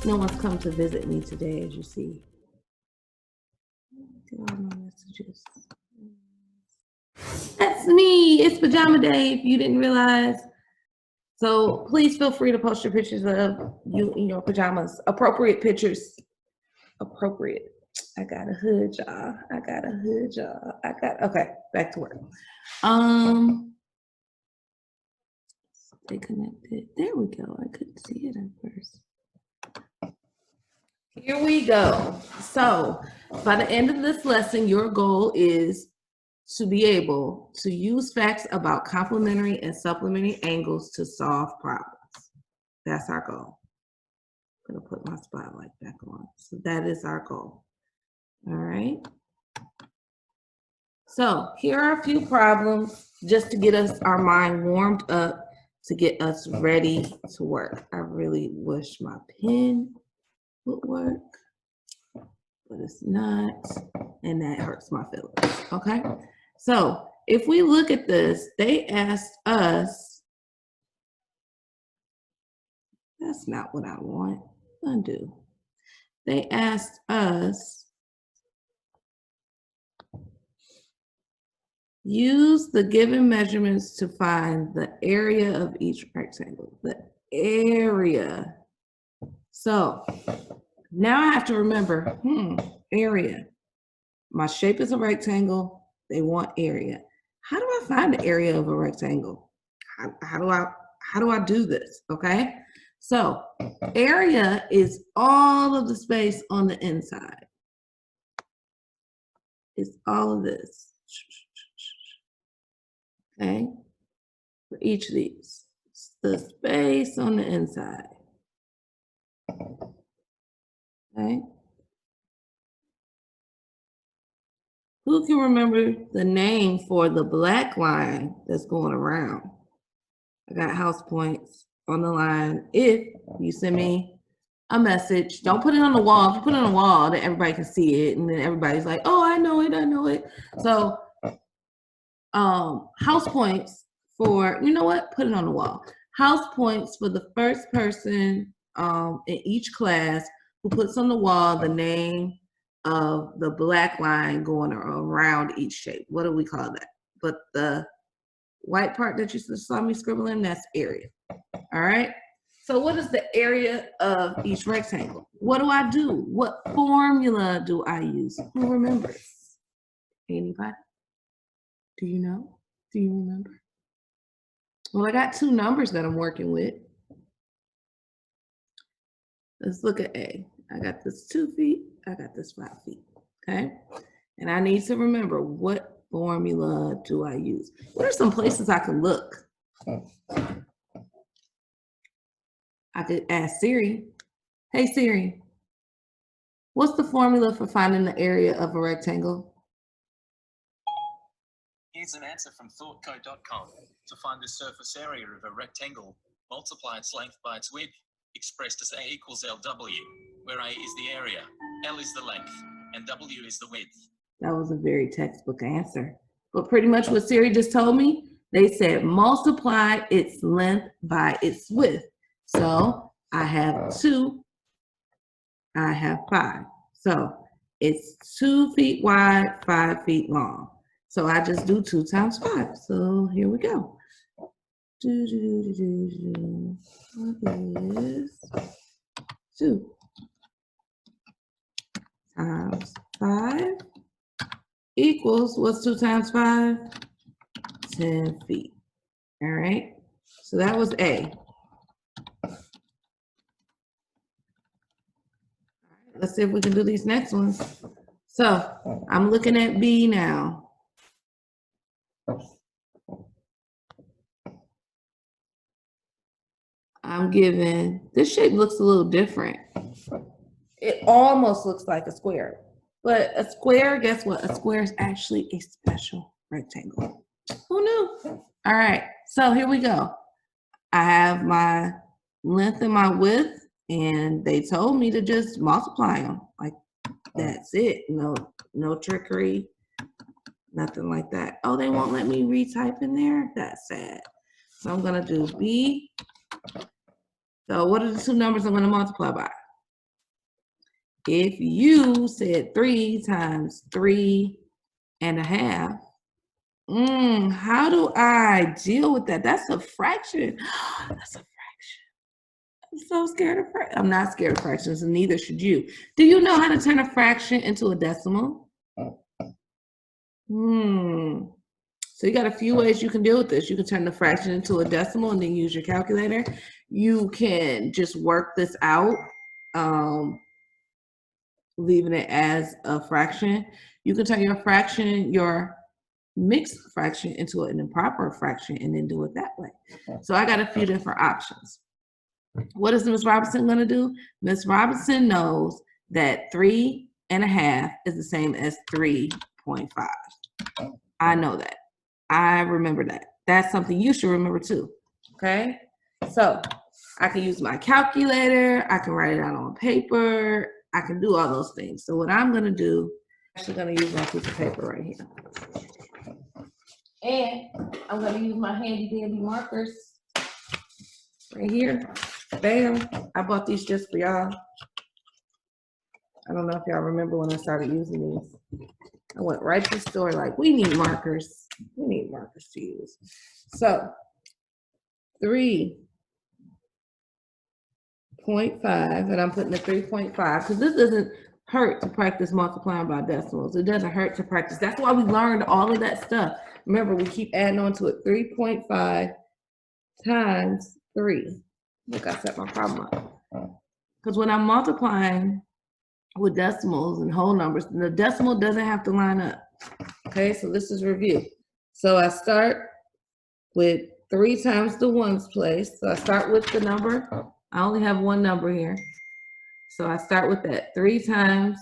No one's come to visit me today, as you see. Get all my messages. That's me. It's pajama day, if you didn't realize. So please feel free to post your pictures of you in your pajamas. Appropriate pictures. Appropriate. I got a hood, y'all. Okay, back to work. Stay connected. There we go. I couldn't see it at first. Here we go. So by the end of this lesson, your goal is to be able to use facts about complementary and supplementary angles to solve problems. That's our goal. I'm going to put my spotlight back on. So that is our goal. All right. So here are a few problems just to get us our mind warmed up, to get us ready to work. I really wish my pen would work, but it's not, and that hurts my feelings. Okay. So if we look at this, they asked us, that's not what I want. Undo. They asked us, use the given measurements to find the area of each rectangle. The area. So now I have to remember, area. My shape is a rectangle. They want area. How do I find the area of a rectangle? How do I do this? Okay. So area is all of the space on the inside. It's all of this. Okay. For each of these, it's the space on the inside. Okay. Who can remember the name for the black line that's going around? I got house points on the line. If you send me a message, don't put it on the wall. If you put it on the wall, then everybody can see it, and then everybody's like, oh, I know it. So house points for, you know what? Put it on the wall. House points for the first person in each class who puts on the wall the name of the black line going around each shape. What do we call that? But the white part that you saw me scribbling, that's area. All right. So what is the area of each rectangle? What do I do? What formula do I use? Who remembers? Anybody? Do you know? Do you remember? Well, I got two numbers that I'm working with. Let's look at A. I got this 2 feet. I got this 5 feet. Okay. And I need to remember, what formula do I use? What are some places I can look? I could ask Siri. Hey Siri, what's the formula for finding the area of a rectangle? Here's an answer from thoughtco.com. To find the surface area of a rectangle, multiply its length by its width, expressed as A equals LW, where A is the area, L is the length, and W is the width. That was a very textbook answer. But pretty much what Siri just told me, they said multiply its length by its width. So I have 2, I have 5. So it's 2 feet wide, 5 feet long. So I just do 2 times 5. So here we go. What is 2 times 5 equals, what's 2 times 5? 10 feet. All right. So that was A. Let's see if we can do these next ones. So I'm looking at B now. I'm given, this shape looks a little different. It almost looks like a square, but a square, guess what? A square is actually a special rectangle. Who knew? All right, so here we go. I have my length and my width, and they told me to just multiply them. Like, that's it. No trickery, nothing like that. Oh, they won't let me retype in there? That's sad. So I'm gonna do B. So what are the two numbers I'm gonna multiply by? if you said 3 times 3.5, how do I deal with that? That's a fraction. That's a fraction. I'm so scared of fractions. I'm not scared of fractions, and neither should you. Do you know how to turn a fraction into a decimal? So you got a few ways you can deal with this. You can turn the fraction into a decimal and then use your calculator. You can just work this out, leaving it as a fraction. You can turn your mixed fraction into an improper fraction and then do it that way. So I got a few different options. What is Ms. Robinson going to do? Ms. Robinson knows that 3.5 is the same as 3.5. I know that. I remember that. That's something you should remember too. Okay? So I can use my calculator. I can write it out on paper. I can do all those things. So what I'm going to do, I'm actually going to use my piece of paper right here. And I'm going to use my handy dandy markers right here. Bam. I bought these just for y'all. I don't know if y'all remember when I started using these. I went right to the store like, we need markers. We need markers to use. So 3.5, and I'm putting the 3.5 because this doesn't hurt to practice multiplying by decimals. It doesn't hurt to practice. That's why we learned all of that stuff. Remember, we keep adding on to it. 3.5 times 3. Look, I set my problem up. Because when I'm multiplying with decimals and whole numbers, the decimal doesn't have to line up. Okay, so this is review. So I start with 3 times the ones place. So I start with the number. I only have one number here. So I start with that. 3 times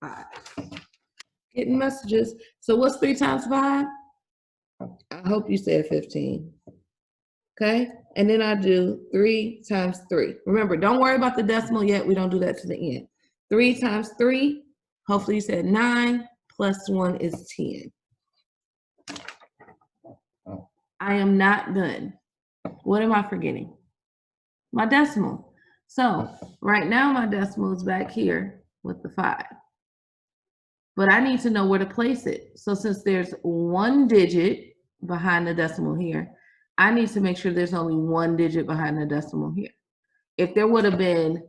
5. Getting messages. So what's 3 times 5? I hope you said 15. Okay, and then I do 3 times 3. Remember, don't worry about the decimal yet. We don't do that to the end. 3 times 3, hopefully you said 9, plus 1 is 10. I am not done. What am I forgetting? My decimal. So right now my decimal is back here with the 5. But I need to know where to place it. So since there's one digit behind the decimal here, I need to make sure there's only one digit behind the decimal here. If there would have been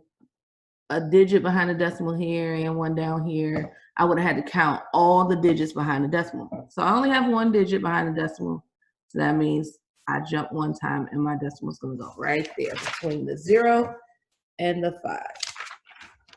a digit behind the decimal here and one down here, I would have had to count all the digits behind the decimal. So I only have one digit behind the decimal. So that means I jump one time and my decimal is going to go right there between the 0 and the 5.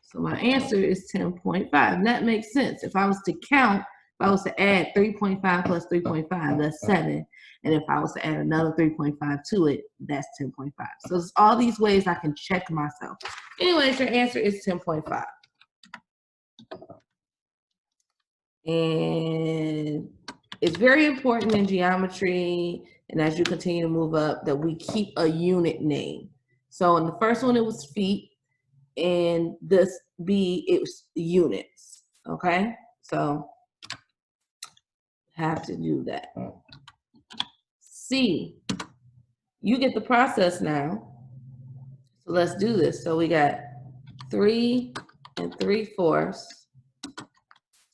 So my answer is 10.5. And that makes sense. If I was to count, if I was to add 3.5 plus 3.5, that's 7. And if I was to add another 3.5 to it, that's 10.5. So it's all these ways I can check myself. Anyways, your answer is 10.5. And it's very important in geometry and as you continue to move up that we keep a unit name. So in the first one, it was feet. And this B, it was units. Okay? So have to do that. C, you get the process now. So let's do this. So we got 3 3/4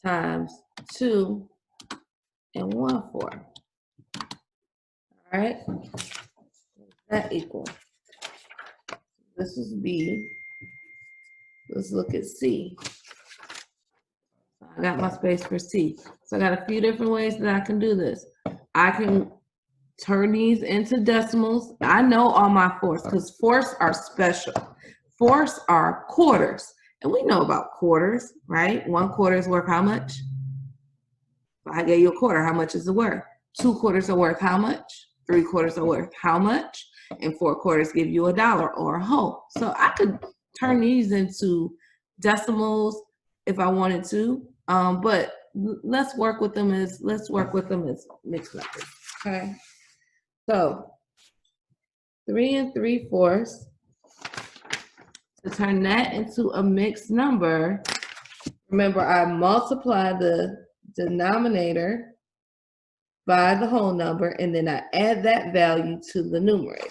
times 2 1/4. All right? That equal. This is B. Let's look at C. I got my space for C. So I got a few different ways that I can do this. I can turn these into decimals. I know all my fourths because fourths are special. Fourths are quarters. And we know about quarters, right? 1/4 is worth how much? If I gave you a quarter, how much is it worth? 2 quarters are worth how much? 3 quarters are worth how much? And 4 quarters give you $1 or a whole. So I could turn these into decimals if I wanted to, but let's work with them as mixed numbers. Okay, so 3 3/4. To turn that into a mixed number, remember I multiply the denominator by the whole number, and then I add that value to the numerator.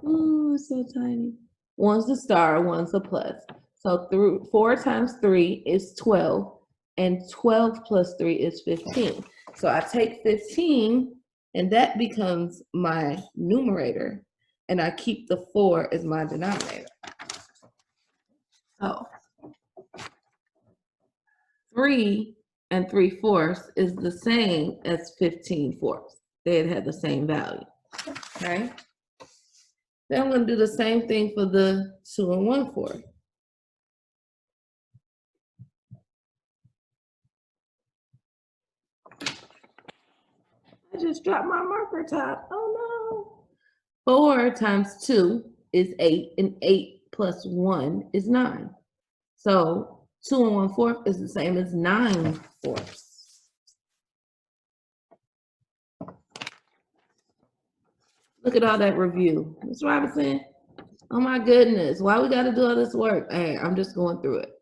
Ooh, so tiny. One's the star, one's a plus. So 4 times 3 is 12, and 12 plus 3 is 15. So I take 15, and that becomes my numerator, and I keep the 4 as my denominator. So 3 and 3/4 is the same as 15/4. They'd have the same value, okay? Then I'm going to do the same thing for the 2 and 1/4. I just dropped my marker top. Oh no. 4 times 2 is 8, and 8 plus 1 is 9. So 2 and 1/4 is the same as 9/4. Look at all that review. Ms. Robinson, oh my goodness, why we got to do all this work? Hey, I'm just going through it,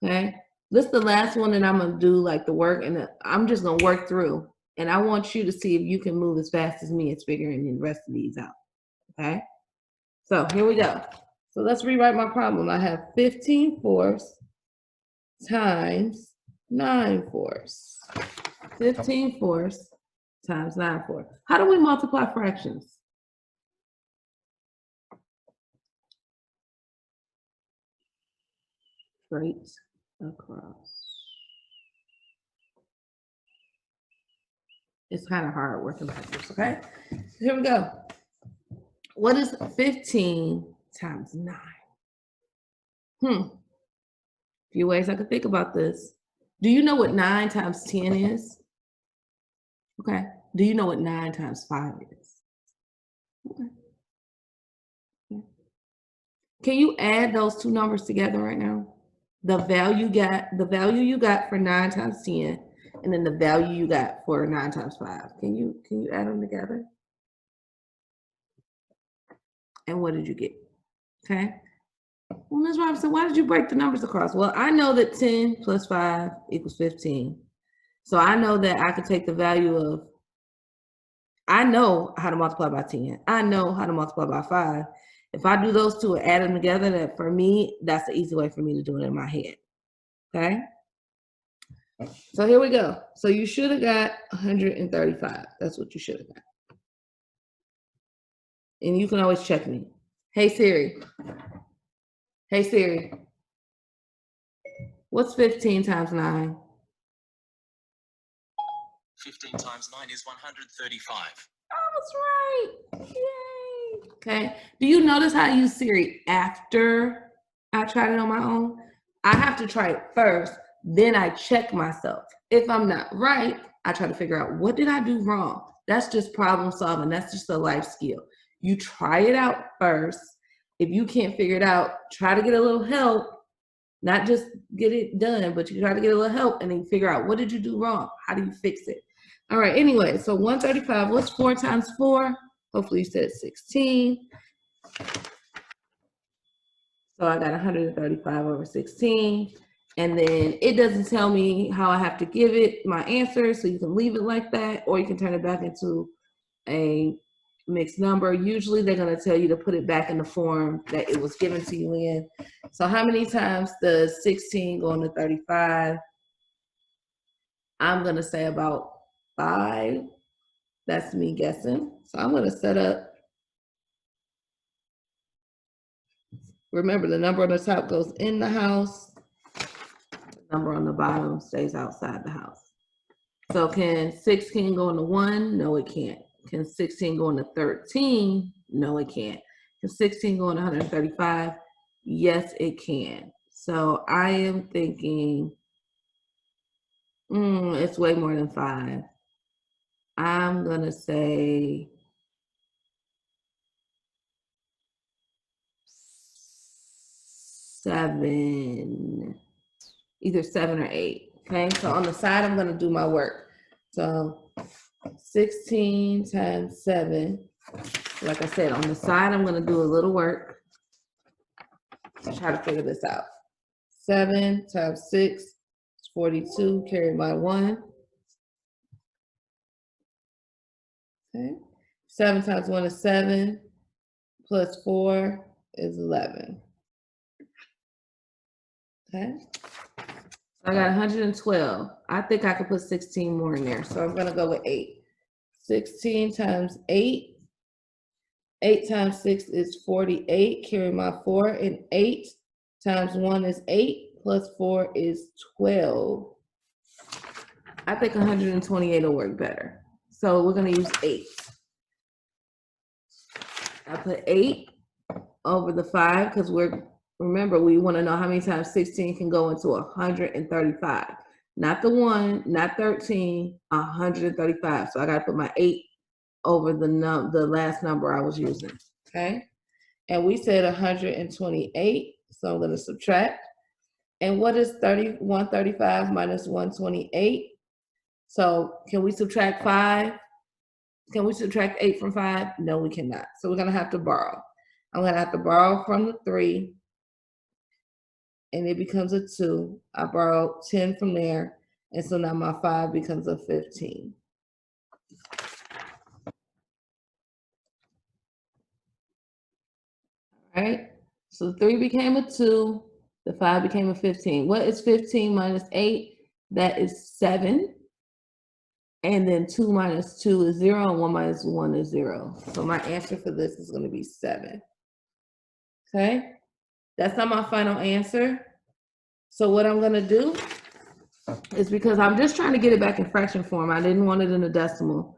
okay? This is the last one that I'm going to do like the work, and I'm just going to work through. And I want you to see if you can move as fast as me as figuring the rest of these out, okay? So here we go. So let's rewrite my problem. I have 15/4 times 9/4. 15/4 times 9/4. How do we multiply fractions? Straight across. It's kind of hard working backwards, okay? Here we go. What is 15 times 9? Few ways I could think about this. Do you know what 9 times 10 is? Okay. Do you know what 9 times 5 is? Okay. Can you add those two numbers together right now? The value you got for 9 times 10, and then the value you got for 9 times 5. Can you add them together? And what did you get? Okay. Well, Ms. Robinson, why did you break the numbers across? Well, I know that 10 plus 5 equals 15. So I know that I could take the value of, I know how to multiply by 10. I know how to multiply by 5. If I do those two and add them together, that for me, that's the easy way for me to do it in my head. Okay? So here we go. So you should have got 135. That's what you should have got. And you can always check me. Hey Siri. Hey Siri. What's 15 times 9? 15 times 9 is 135. I was right. Yay. Okay. Do you notice how I use Siri after I tried it on my own? I have to try it first, then I check myself. If I'm not right, I try to figure out what did I do wrong. That's just problem solving. That's just a life skill. You try it out first. If you can't figure it out, try to get a little help. Not just get it done, but you try to get a little help and then figure out what did you do wrong? How do you fix it? All right, anyway, so 135, what's 4 times 4? Hopefully you said 16. So I got 135 over 16. And then it doesn't tell me how I have to give it my answer, so you can leave it like that, or you can turn it back into a mixed number. Usually they're going to tell you to put it back in the form that it was given to you in. So how many times does 16 go into 35? I'm going to say about 5. That's me guessing. So I'm going to set up. Remember, the number on the top goes in the house. The number on the bottom stays outside the house. So can 16 go into 1? No, it can't. Can 16 go into 13? No, it can't. Can 16 go into 135? Yes, it can. So I am thinking, it's way more than 5. I'm going to say 7, either 7 or 8. Okay, so on the side, I'm going to do my work. So 16 times 7. Like I said, on the side, I'm going to do a little work to try to figure this out. 7 times 6 is 42, carried by 1. Okay. 7 times 1 is 7, plus 4 is 11. Okay. I got 112. I think I could put 16 more in there. So I'm going to go with 8. 16 times 8. 8 times 6 is 48. Carry my 4. And 8 times 1 is 8. Plus 4 is 12. I think 128 will work better. So we're going to use 8. I put 8 over the 5 because remember, we want to know how many times 16 can go into 135. Not the 1, not 13, 135. So I got to put my 8 over the last number I was using. Okay. And we said 128. So I'm going to subtract. And what is 135 minus 128? So can we subtract 5? Can we subtract 8 from 5? No, we cannot. So we're going to have to borrow. I'm going to have to borrow from the 3. And it becomes a 2. I borrowed 10 from there. And so now my 5 becomes a 15. All right. So 3 became a 2. The 5 became a 15. What is 15 minus 8? That is 7. And then 2 minus 2 is 0. And 1 minus 1 is 0. So my answer for this is going to be 7. Okay. That's not my final answer. So what I'm going to do is, because I'm just trying to get it back in fraction form, I didn't want it in a decimal.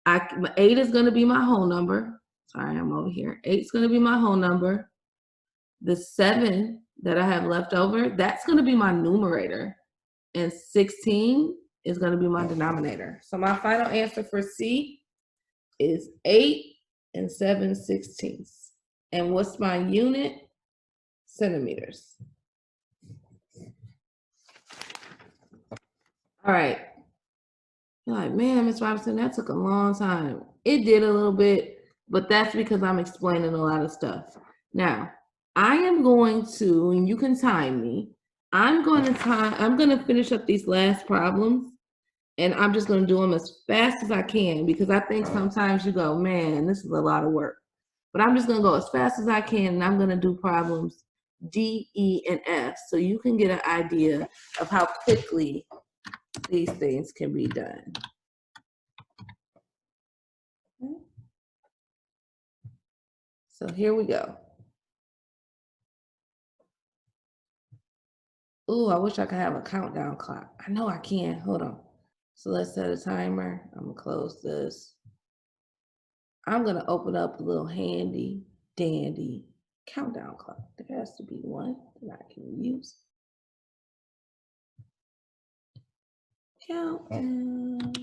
8 is going to be my whole number. Sorry, I'm over here. 8 is going to be my whole number. The 7 that I have left over, that's going to be my numerator. And 16 is going to be my denominator. So my final answer for C is 8 and 7/16. And what's my unit? Centimeters. All right. You're like, man, Ms. Robinson, that took a long time. It did a little bit, but that's because I'm explaining a lot of stuff. Now, I am going to, and you can time me, I'm going to finish up these last problems, and I'm just going to do them as fast as I can, because I think sometimes you go, man, this is a lot of work. But I'm just going to go as fast as I can, and I'm going to do problems D, E, and F, so you can get an idea of how quickly these things can be done. So here we go. Ooh, I wish I could have a countdown clock. I know I can. Hold on. So let's set a timer. I'm going to close this. I'm going to open up a little handy dandy countdown clock. There has to be one that I can use. Countdown.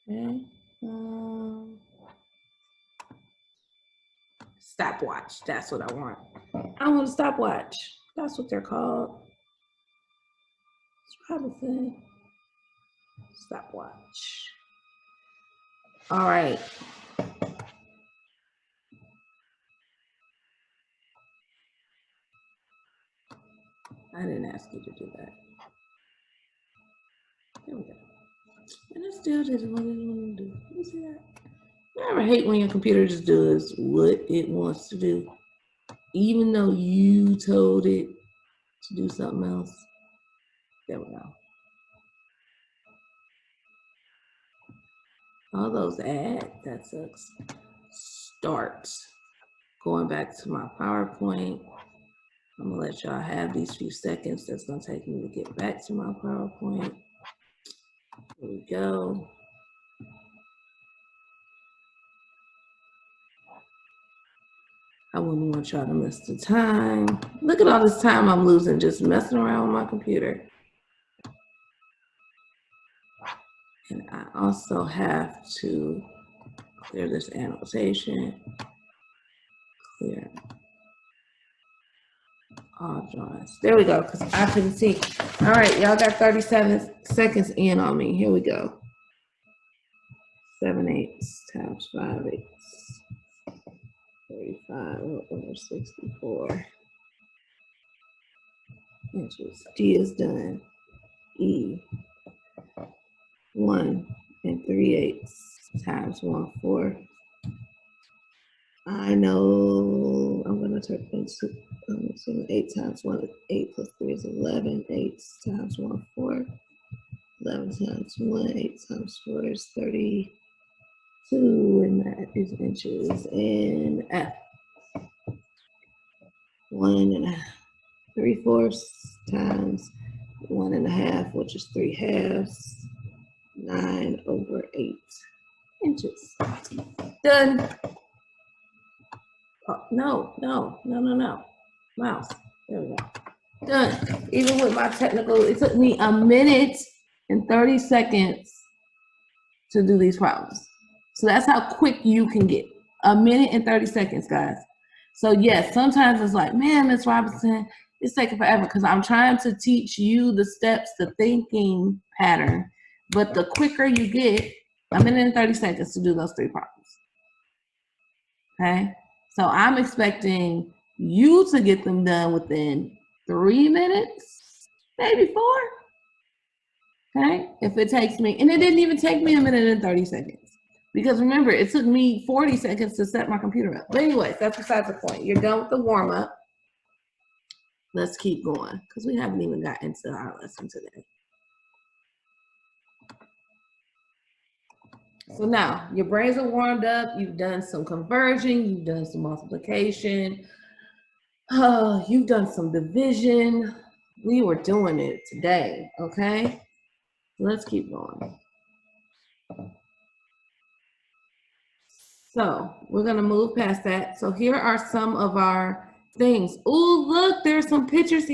Okay. Stopwatch. That's what I want. I want a stopwatch. That's what they're called. Robinson. Stopwatch. All right. I didn't ask you to do that. There we go. And it still did what it wanted to do. You see that? I ever hate when your computer just does what it wants to do, even though you told it to do something else. There we go. All those ads, that sucks. Start. Going back to my PowerPoint. I'm gonna let y'all have these few seconds. That's gonna take me to get back to my PowerPoint. Here we go. I wouldn't want y'all to miss the time. Look at all this time I'm losing just messing around with my computer. And I also have to clear this annotation. Clear all drawings. There we go, because I couldn't see. All right, y'all got 37 seconds in on me. Here we go. 7/8 times 5/8. 35 over 64. inches. D is done. E, 1 3/8 times 1/4. I know I'm going to turn into 8 times 1 is 8 plus 3 is 11. 8 times 1/4. 11 times 1, 8 times 4 is 32, and that is inches. And F, 1 3/4 times 1 1/2, which is 3/2, 9/8 inches. Done. Oh, no. Mouse. There we go. Done. Even with my technical, it took me 1 minute and 30 seconds to do these problems. So that's how quick you can get. 1 minute and 30 seconds, guys. So yes, sometimes it's like, man, Ms. Robinson, it's taking forever because I'm trying to teach you the steps, the thinking pattern. But the quicker you get, 1 minute and 30 seconds to do those 3 problems. Okay? So I'm expecting you to get them done within 3 minutes, maybe 4. Okay? If it takes me, and it didn't even take me 1 minute and 30 seconds. Because remember, it took me 40 seconds to set my computer up. But anyways, that's besides the point. You're done with the warm-up. Let's keep going because we haven't even got into our lesson today. So now your brains are warmed up. You've done some conversion. You've done some multiplication. You've done some division. We were doing it today, okay? Let's keep going. So we're gonna move past that. So here are some of our things. Oh, look, there's some pictures